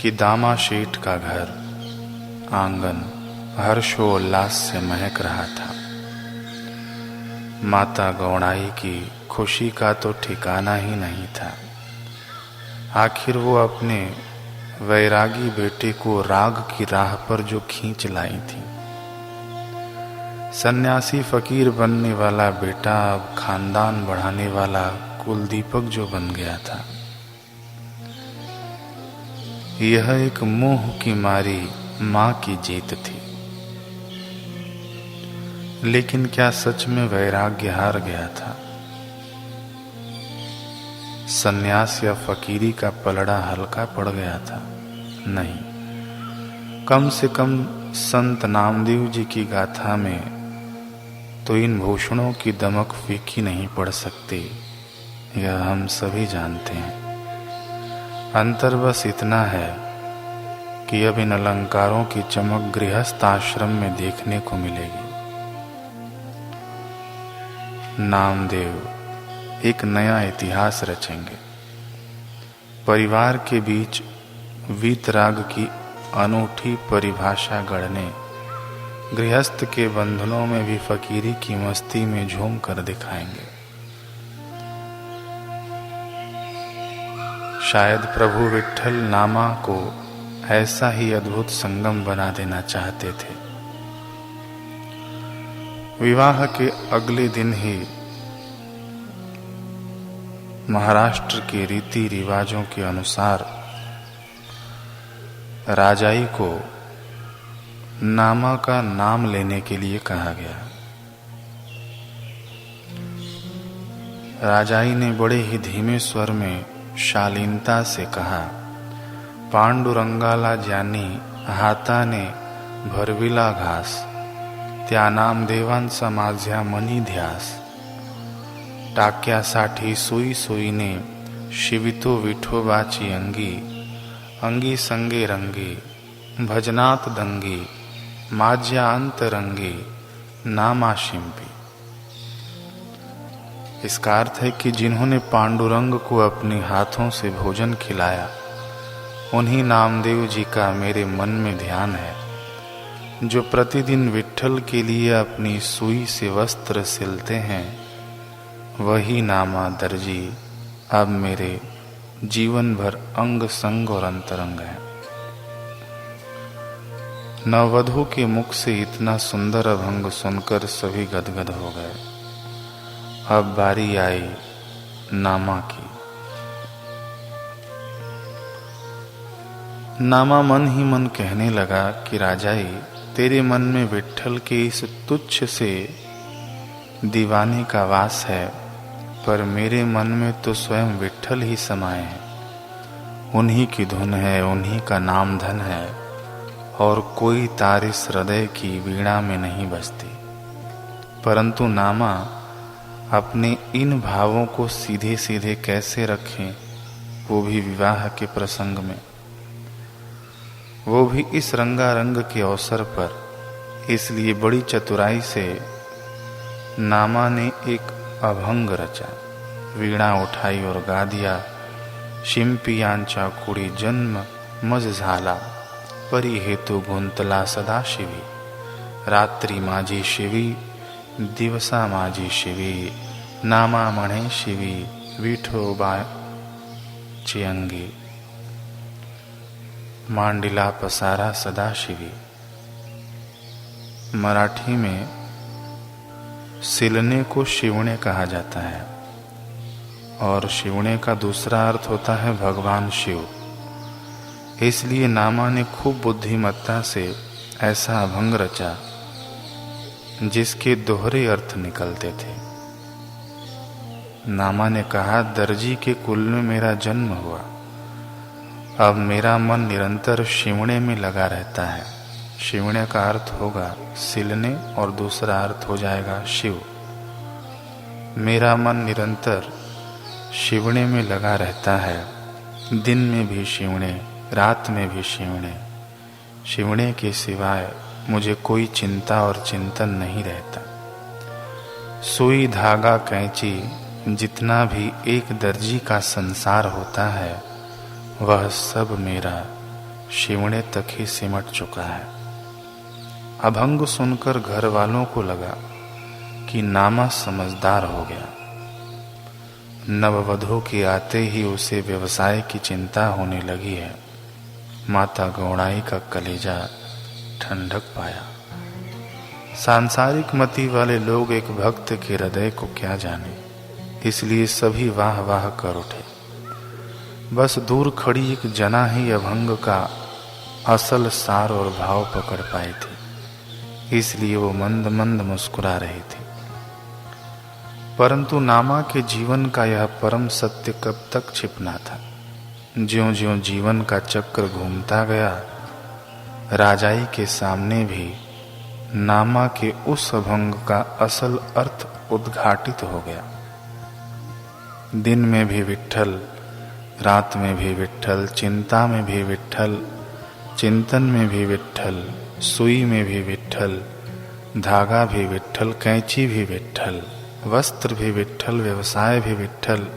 कि दामा शेठ का घर आंगन हर्षोल्लास से महक रहा था। माता गौड़ाई की खुशी का तो ठिकाना ही नहीं था। आखिर वो अपने वैरागी बेटे को राग की राह पर जो खींच लाई थी। सन्यासी फकीर बनने वाला बेटा अब खानदान बढ़ाने वाला कुल दीपक जो बन गया था। यह एक मोह की मारी मां की जीत थी। लेकिन क्या सच में वैराग्य हार गया था? सन्यास या फकीरी का पलड़ा हल्का पड़ गया था? नहीं। कम से कम संत नामदेव जी की गाथा में तो इन भूषणों की दमक फीकी नहीं पड़ सकती, यह हम सभी जानते हैं। अंतर बस इतना है कि अब इन अलंकारों की चमक गृहस्थ आश्रम में देखने को मिलेगी। नामदेव एक नया इतिहास रचेंगे। परिवार के बीच वीतराग की अनूठी परिभाषा गढ़ने, गृहस्थ के बंधनों में भी फकीरी की मस्ती में झूम कर दिखाएंगे। शायद प्रभु विट्ठल नामा को ऐसा ही अद्भुत संगम बना देना चाहते थे। विवाह के अगले दिन ही महाराष्ट्र के रीति रिवाजों के अनुसार राजाई को नामा का नाम लेने के लिए कहा गया। राजाई ने बड़े ही धीमे स्वर में शालीनता से कहा, पांडुरंगाला ज्यानी हाताने भरविला घास, त्या नामदेवांचा माझ्या मनी ध्यास, टाक्यासाठी सोयी सोयीने शिवितो विठोबाची अंगी, अंगी संगे रंगी, भजनात दंगी, माझ्या अंतरंगी, नामा शिंपी। इसका अर्थ है कि जिन्होंने पांडुरंग को अपने हाथों से भोजन खिलाया, उन्हीं नामदेव जी का मेरे मन में ध्यान है। जो प्रतिदिन विट्ठल के लिए अपनी सुई से वस्त्र सिलते हैं, वही नामा दर्जी अब मेरे जीवन भर अंग संग और अंतरंग है। नववधू के मुख से इतना सुंदर अभंग सुनकर सभी गदगद हो गए। अब बारी आई नामा की। नामा मन ही मन कहने लगा कि राजाई, तेरे मन में विट्ठल के इस तुच्छ से दीवाने का वास है, पर मेरे मन में तो स्वयं विट्ठल ही समाये हैं। उन्हीं की धुन है, उन्हीं का नाम धन है, और कोई तार इस हृदय की वीणा में नहीं बजती। परंतु नामा अपने इन भावों को सीधे सीधे कैसे रखें, वो भी विवाह के प्रसंग में, वो भी इस रंगारंग के अवसर पर। इसलिए बड़ी चतुराई से नामा ने एक अभंग रचा, वीणा उठाई और गा दिया, शिंपियांचा कुडी जन्म मज झाला, परी हेतू गुंतला सदाशिवी, रात्री माझी शिवी, दिवसा माझी शिवी, नामा म्हणे शिवी, विठोबाची अंगी, मांडिला पसारा सदाशिवी। मराठी में सिलने को शिवणे कहा जाता है, और शिवणे का दूसरा अर्थ होता है भगवान शिव। इसलिए नामा ने खूब बुद्धिमत्ता से ऐसा अभंग रचा जिसके दोहरे अर्थ निकलते थे। नामा ने कहा, दर्जी के कुल में मेरा जन्म हुआ, अब मेरा मन निरंतर शिवणे में लगा रहता है। शिवणे का अर्थ होगा सिलने और दूसरा अर्थ हो जाएगा शिव। मेरा मन निरंतर शिवणे में लगा रहता है, दिन में भी शिवणे, रात में भी शिवणे। शिवणे के सिवाय मुझे कोई चिंता और चिंतन नहीं रहता। सुई धागा कैंची जितना भी एक दर्जी का संसार होता है, वह सब मेरा शिवणे तक ही सिमट चुका है। अभंग सुनकर घर वालों को लगा कि नामा समझदार हो गया। नववधू के आते ही उसे व्यवसाय की चिंता होने लगी है। माता गौड़ाई का कलेजा ठंडक पाया। सांसारिक मति वाले लोग एक भक्त के हृदय को क्या जाने, इसलिए सभी वाह वाह कर उठे। बस दूर खड़ी एक जना ही अभंग का असल सार और भाव पकड़ पाई थी, इसलिए वो मंद मंद मुस्कुरा रही थी। परंतु नामा के जीवन का यह परम सत्य कब तक छिपना था। ज्यों-ज्यों जीवन का चक्र घूमता गया, राजाई के सामने भी नामा के उस अभंग का असल अर्थ उद्घाटित हो गया। दिन में भी विट्ठल, रात में भी विट्ठल, चिंता में भी विट्ठल, चिंतन में भी विट्ठल, सुई में भी विट्ठल, धागा भी विट्ठल, कैंची भी विट्ठल, वस्त्र भी विट्ठल, व्यवसाय भी विट्ठल,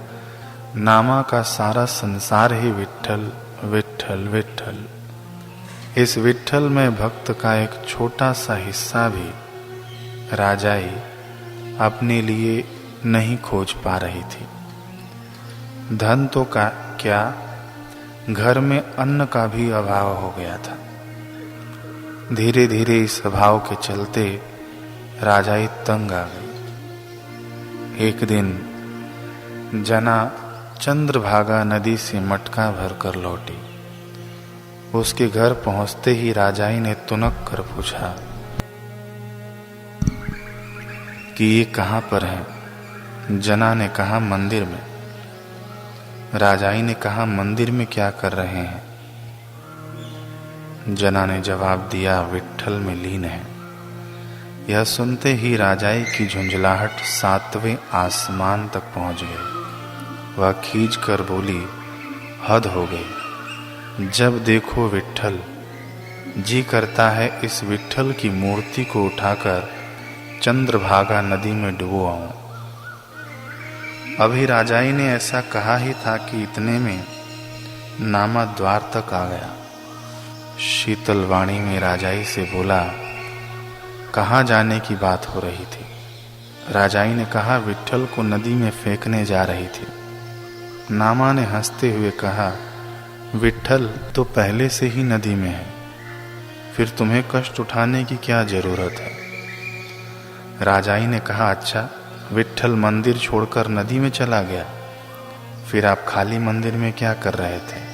नामा का सारा संसार ही विट्ठल विट्ठल विट्ठल। इस विट्ठल में भक्त का एक छोटा सा हिस्सा भी राजाई अपने लिए नहीं खोज पा रही थी। धन तो का क्या, घर में अन्न का भी अभाव हो गया था। धीरे धीरे इस अभाव के चलते राजाई तंग आ गई। एक दिन जना चंद्रभागा नदी से मटका भरकर लौटी। उसके घर पहुंचते ही राजाई ने तुनक कर पूछा कि ये कहाँ पर है। जना ने कहा मंदिर में। राजाई ने कहा मंदिर में क्या कर रहे हैं। जना ने जवाब दिया विट्ठल में लीन है। यह सुनते ही राजाई की झुंझलाहट 7वें आसमान तक पहुंच गई। वह खींच कर बोली, हद हो गई, जब देखो विट्ठल। जी करता है इस विट्ठल की मूर्ति को उठाकर चंद्रभागा नदी में डुबो आऊं। अभी राजाई ने ऐसा कहा ही था कि इतने में नामा द्वार तक आ गया। शीतल वाणी में राजाई से बोला, कहाँ जाने की बात हो रही थी। राजाई ने कहा विट्ठल को नदी में फेंकने जा रही थी। नामा ने हंसते हुए कहा, विट्ठल तो पहले से ही नदी में है, फिर तुम्हें कष्ट उठाने की क्या जरूरत है। राजाई ने कहा, अच्छा, विट्ठल मंदिर छोड़कर नदी में चला गया, फिर आप खाली मंदिर में क्या कर रहे थे।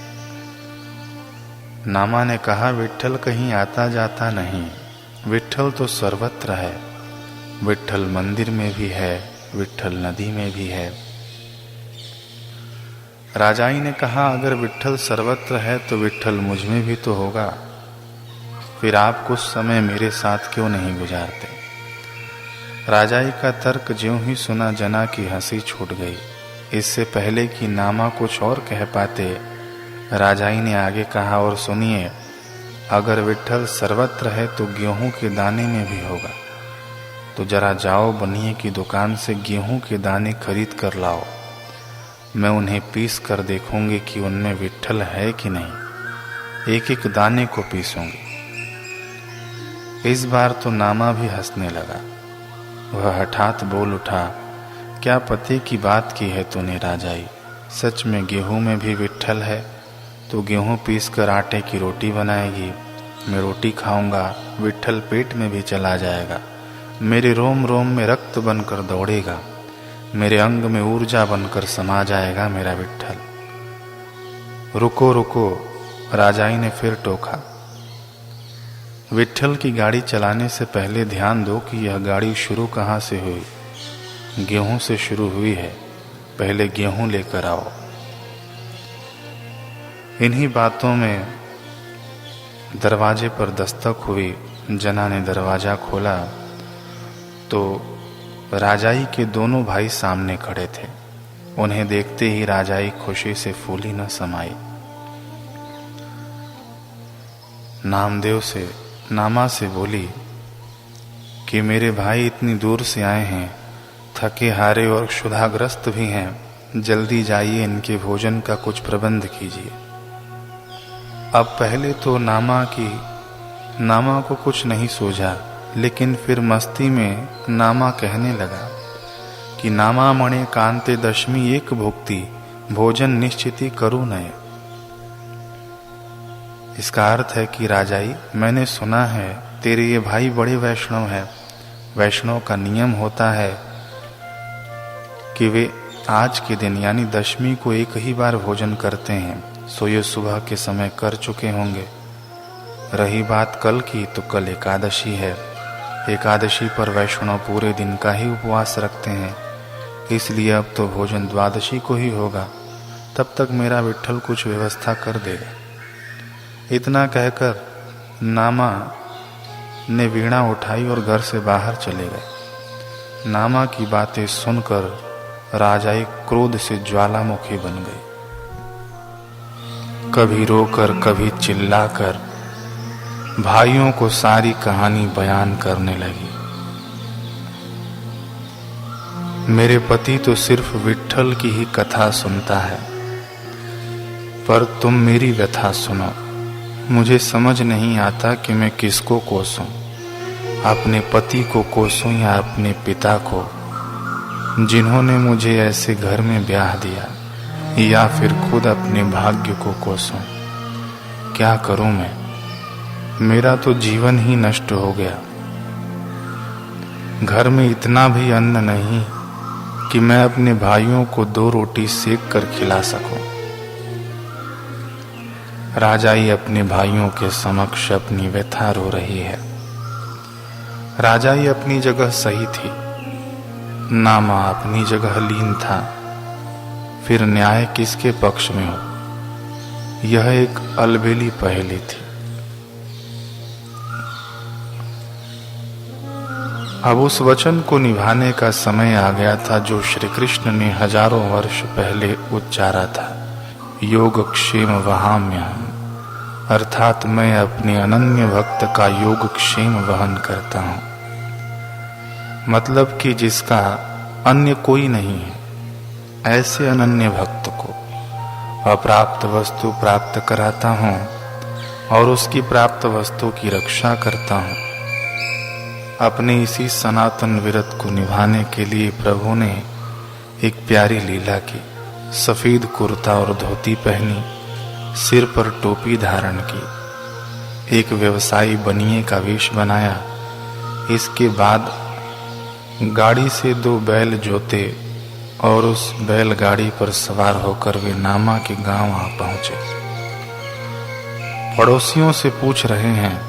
नामा ने कहा, विट्ठल कहीं आता जाता नहीं, विट्ठल तो सर्वत्र है। विट्ठल मंदिर में भी है, विट्ठल नदी में भी है। राजाई ने कहा, अगर विट्ठल सर्वत्र है तो विट्ठल मुझ में भी तो होगा, फिर आप कुछ समय मेरे साथ क्यों नहीं गुजारते। राजाई का तर्क ज्यों ही सुना जना की हंसी छूट गई। इससे पहले कि नामा कुछ और कह पाते, राजाई ने आगे कहा, और सुनिए, अगर विट्ठल सर्वत्र है तो गेहूं के दाने में भी होगा, तो जरा जाओ बनिए की दुकान से गेहूं के दाने खरीद कर लाओ। मैं उन्हें पीस कर देखूंगी कि उनमें विट्ठल है कि नहीं। एक एक दाने को पीसूंगी। इस बार तो नामा भी हंसने लगा। वह हठात बोल उठा, क्या पते की बात की है तूने राजाई। सच में गेहूं में भी विट्ठल है तो गेहूं पीस कर आटे की रोटी बनाएगी। मैं रोटी खाऊंगा, विट्ठल पेट में भी चला जाएगा। मेरे रोम रोम में रक्त बनकर दौड़ेगा, मेरे अंग में ऊर्जा बनकर समा जाएगा मेरा विट्ठल। रुको रुको, राजाई ने फिर टोका। विट्ठल की गाड़ी चलाने से पहले ध्यान दो कि यह गाड़ी शुरू कहाँ से हुई। गेहूं से शुरू हुई है, पहले गेहूं लेकर आओ। इन्हीं बातों में दरवाजे पर दस्तक हुई। जना ने दरवाजा खोला तो राजाई के दोनों भाई सामने खड़े थे। उन्हें देखते ही राजाई खुशी से फूली न समाई। नामा से बोली कि मेरे भाई इतनी दूर से आए हैं, थके हारे और क्षुधाग्रस्त भी हैं, जल्दी जाइए, इनके भोजन का कुछ प्रबंध कीजिए। अब पहले तो नामा को कुछ नहीं सूझा, लेकिन फिर मस्ती में नामा कहने लगा कि नामा मणे कांते दशमी एक भुक्ति भोजन निश्चिति करू नये। इसका अर्थ है कि राजाई, मैंने सुना है तेरे ये भाई बड़े वैष्णव हैं। वैष्णव का नियम होता है कि वे आज के दिन यानी दशमी को एक ही बार भोजन करते हैं, सो ये सुबह के समय कर चुके होंगे। रही बात कल की, तो कल एकादशी है। एकादशी पर वैष्णव पूरे दिन का ही उपवास रखते हैं, इसलिए अब तो भोजन द्वादशी को ही होगा। तब तक मेरा विट्ठल कुछ व्यवस्था कर देगा। इतना कहकर नामा ने वीणा उठाई और घर से बाहर चले गए। नामा की बातें सुनकर राजाई क्रोध से ज्वालामुखी बन गई। कभी रोकर कभी चिल्लाकर भाइयों को सारी कहानी बयान करने लगी। मेरे पति तो सिर्फ विट्ठल की ही कथा सुनता है, पर तुम मेरी व्यथा सुनो। मुझे समझ नहीं आता कि मैं किसको कोसूं, अपने पति को कोसूं या अपने पिता को, जिन्होंने मुझे ऐसे घर में ब्याह दिया, या फिर खुद अपने भाग्य को कोसूं। क्या करूं मैं? मेरा तो जीवन ही नष्ट हो गया। घर में इतना भी अन्न नहीं कि मैं अपने भाइयों को 2 रोटी सेक कर खिला सकूं। राजाई अपने भाइयों के समक्ष अपनी व्यथा रो रही है। राजाई अपनी जगह सही थी, नामा अपनी जगह लीन था। फिर न्याय किसके पक्ष में हो? यह एक अलबेली पहेली थी। अब उस वचन को निभाने का समय आ गया था जो श्री कृष्ण ने हजारों वर्ष पहले उच्चारा था। योगक्षेम वहाम्यहम्, अर्थात मैं अपने अनन्य भक्त का योगक्षेम वहन करता हूं। मतलब कि जिसका अन्य कोई नहीं है, ऐसे अनन्य भक्त को अप्राप्त वस्तु प्राप्त कराता हूं और उसकी प्राप्त वस्तु की रक्षा करता हूं। अपने इसी सनातन व्रत को निभाने के लिए प्रभु ने एक प्यारी लीला की। सफेद कुर्ता और धोती पहनी, सिर पर टोपी धारण की, एक व्यवसायी बनिए का वेश बनाया। इसके बाद गाड़ी से 2 बैल जोते और उस बैलगाड़ी पर सवार होकर वे नामा के गांव आ पहुंचे। पड़ोसियों से पूछ रहे हैं,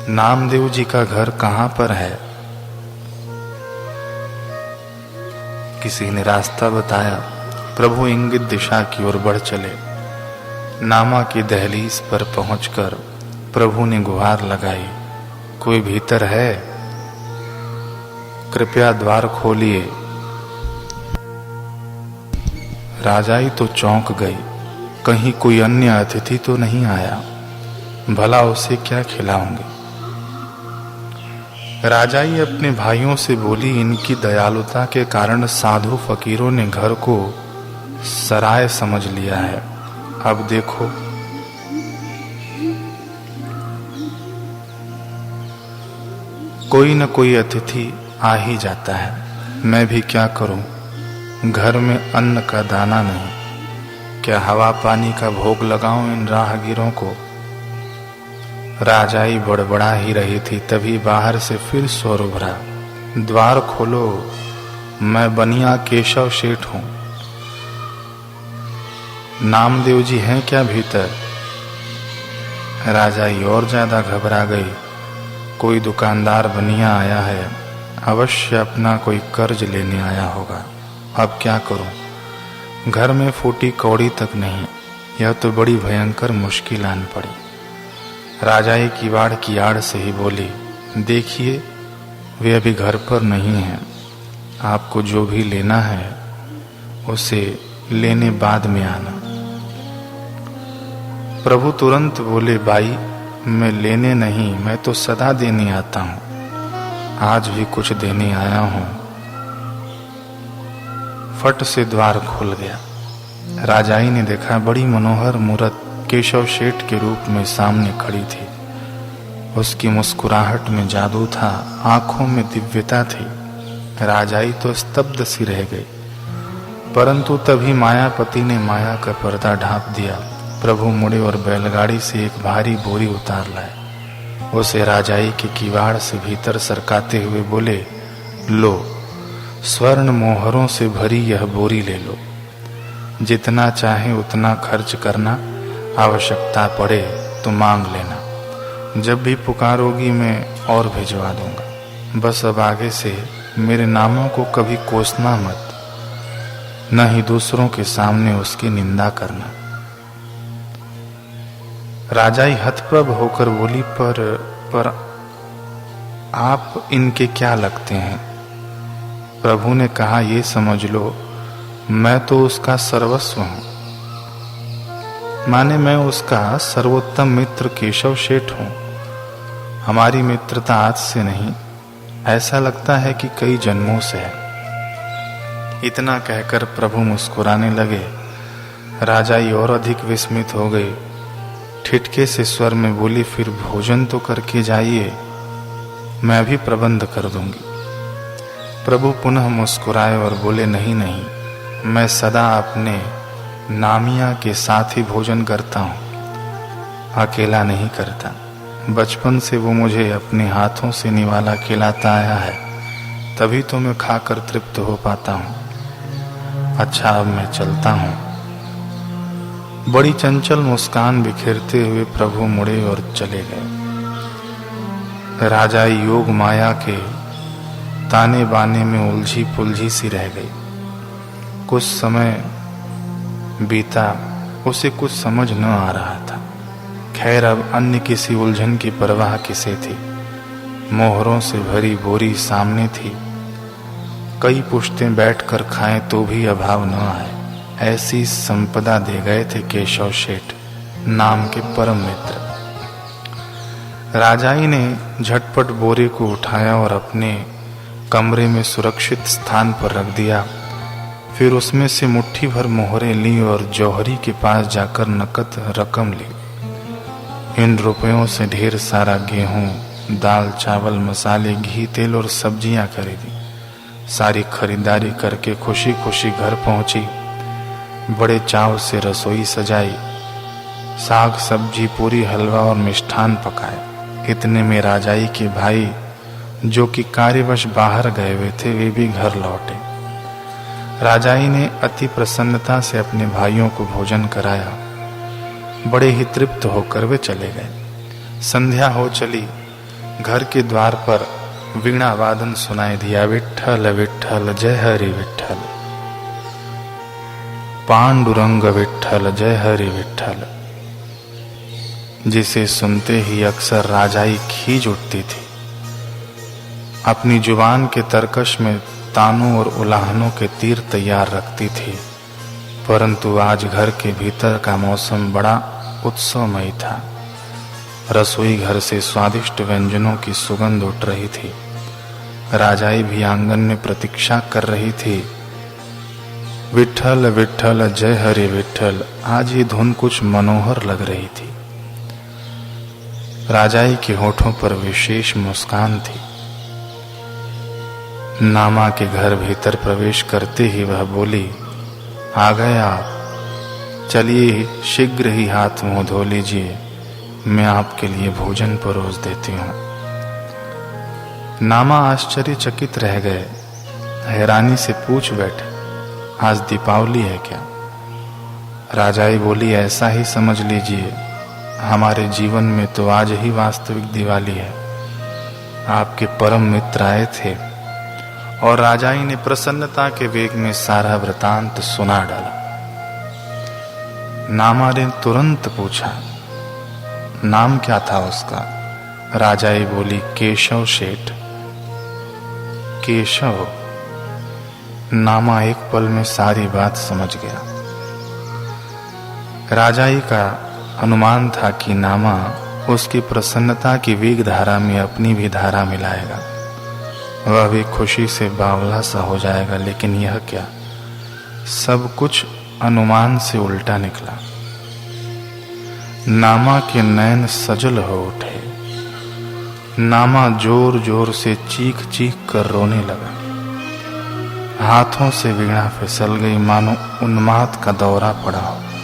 नामदेव जी का घर कहां पर है? किसी ने रास्ता बताया। प्रभु इंगित दिशा की ओर बढ़ चले। नामा की दहलीज पर पहुंचकर प्रभु ने गुहार लगाई, कोई भीतर है? कृपया द्वार खोलिए। राजाई तो चौंक गई, कहीं कोई अन्य अतिथि तो नहीं आया, भला उसे क्या खिलाऊंगी? राजाई अपने भाइयों से बोली, इनकी दयालुता के कारण साधु फकीरों ने घर को सराय समझ लिया है। अब देखो, कोई न कोई अतिथि आ ही जाता है। मैं भी क्या करूं? घर में अन्न का दाना नहीं। क्या हवा पानी का भोग लगाऊं इन राहगीरों को? राजाई बड़बड़ा ही रही थी, तभी बाहर से फिर स्वर उभरा, द्वार खोलो, मैं बनिया केशव सेठ हूं। नामदेव जी हैं क्या भीतर? राजाई और ज्यादा घबरा गई। कोई दुकानदार बनिया आया है, अवश्य अपना कोई कर्ज लेने आया होगा। अब क्या करूं? घर में फूटी कौड़ी तक नहीं। यह तो बड़ी भयंकर मुश्किल आन पड़ी। राजाई किवाड़ की आड़ से ही बोली, देखिए वे अभी घर पर नहीं हैं। आपको जो भी लेना है उसे लेने बाद में आना। प्रभु तुरंत बोले, बाई मैं लेने नहीं, मैं तो सदा देने आता हूं। आज भी कुछ देने आया हूं। फट से द्वार खुल गया। राजाई ने देखा बड़ी मनोहर मूरत केशव सेठ के रूप में सामने खड़ी थी। उसकी मुस्कुराहट में जादू था, आंखों में दिव्यता थी। राजाई तो स्तब्ध सी रह गई, परंतु तभी मायापति ने माया का पर्दा ढांप दिया। प्रभु मुड़े और बैलगाड़ी से एक भारी बोरी उतार लाए। उसे राजाई के किवाड़ से भीतर सरकाते हुए बोले, लो, स्वर्ण मोहरों से भरी यह बोरी ले लो। जितना चाहे उतना खर्च करना, आवश्यकता पड़े तो मांग लेना। जब भी पुकारोगी मैं और भिजवा दूंगा। बस अब आगे से मेरे नामों को कभी कोसना मत, न ही दूसरों के सामने उसकी निंदा करना। राजाई हतप्रभ होकर बोली, पर आप इनके क्या लगते हैं? प्रभु ने कहा, ये समझ लो, मैं तो उसका सर्वस्व हूं। माने मैं उसका सर्वोत्तम मित्र केशव सेठ हूं। हमारी मित्रता आज से नहीं, ऐसा लगता है कि कई जन्मों से है। इतना कहकर प्रभु मुस्कुराने लगे। राजाई और अधिक विस्मित हो गई। ठिठके से स्वर में बोली, फिर भोजन तो करके जाइए, मैं भी प्रबंध कर दूंगी। प्रभु पुनः मुस्कुराए और बोले, नहीं नहीं, मैं सदा अपने नामिया के साथ ही भोजन करता हूँ, अकेला नहीं करता। बचपन से वो मुझे अपने हाथों से निवाला खिलाता आया है, तभी तो मैं खाकर तृप्त हो पाता हूँ। अच्छा, अब मैं चलता हूँ। बड़ी चंचल मुस्कान बिखेरते हुए प्रभु मुड़े और चले गए। राजाई योग माया के ताने बाने में उलझी पुलझी सी रह गई। कुछ समय बीता, उसे कुछ समझ न आ रहा था। खैर, अब अन्य किसी उलझन की परवाह किसे थी। मोहरों से भरी बोरी सामने थी। कई पुश्तें बैठकर खाएं तो भी अभाव न आए, ऐसी संपदा दे गए थे केशव सेठ नाम के परम मित्र। राजाई ने झटपट बोरे को उठाया और अपने कमरे में सुरक्षित स्थान पर रख दिया। फिर उसमें से मुट्ठी भर मोहरें ली और जौहरी के पास जाकर नकद रकम ली। इन रुपयों से ढेर सारा गेहूं, दाल, चावल, मसाले, घी, तेल और सब्जियां खरीदी। सारी खरीदारी करके खुशी खुशी घर पहुंची। बड़े चाव से रसोई सजाई। साग सब्जी, पूरी, हलवा और मिष्ठान पकाए। इतने में राजाई के भाई, जो कि कार्यवश बाहर गए हुए थे, वे भी घर लौटे। राजाई ने अति प्रसन्नता से अपने भाइयों को भोजन कराया। बड़े ही तृप्त होकर वे चले गए। संध्या हो चली। घर के द्वार पर वीणा वादन सुनाई दिया। विठ्ठल विठ्ठल जय हरि विठ्ठल, पांडुरंग विठ्ठल जय हरि विठ्ठल, जिसे सुनते ही अक्सर राजाई खींच उठती थी। अपनी जुबान के तरकश में तानों और उलाहनों के तीर तैयार रखती थी, परंतु आज घर के भीतर का मौसम बड़ा उत्सवमयी था। रसोई घर से स्वादिष्ट व्यंजनों की सुगंध उठ रही थी। राजाई भी आंगन में प्रतीक्षा कर रही थी। विठ्ठल विठ्ठल जय हरि विठ्ठल, आज ये धुन कुछ मनोहर लग रही थी। राजाई के होठों पर विशेष मुस्कान थी। नामा के घर भीतर प्रवेश करते ही वह बोली, आ गए आप, चलिए शीघ्र ही हाथ मुंह धो लीजिए, मैं आपके लिए भोजन परोस देती हूँ। नामा आश्चर्यचकित रह गए। हैरानी से पूछ बैठे, आज दीपावली है क्या? राजाई बोली, ऐसा ही समझ लीजिए, हमारे जीवन में तो आज ही वास्तविक दिवाली है। आपके परम मित्र आए थे। और राजाई ने प्रसन्नता के वेग में सारा वृतांत सुना डाला। नामा ने तुरंत पूछा, नाम क्या था उसका? राजाई बोली, केशव सेठ। केशव? नामा एक पल में सारी बात समझ गया। राजाई का अनुमान था कि नामा उसकी प्रसन्नता की वेग धारा में अपनी भी धारा मिलाएगा। वह भी खुशी से बावला सा हो जाएगा, लेकिन यह क्या, सब कुछ अनुमान से उल्टा निकला। नामा के नैन सजल हो उठे। नामा जोर जोर से चीख चीख कर रोने लगा। हाथों से वीणा फिसल गई, मानो उन्माद का दौरा पड़ा हो।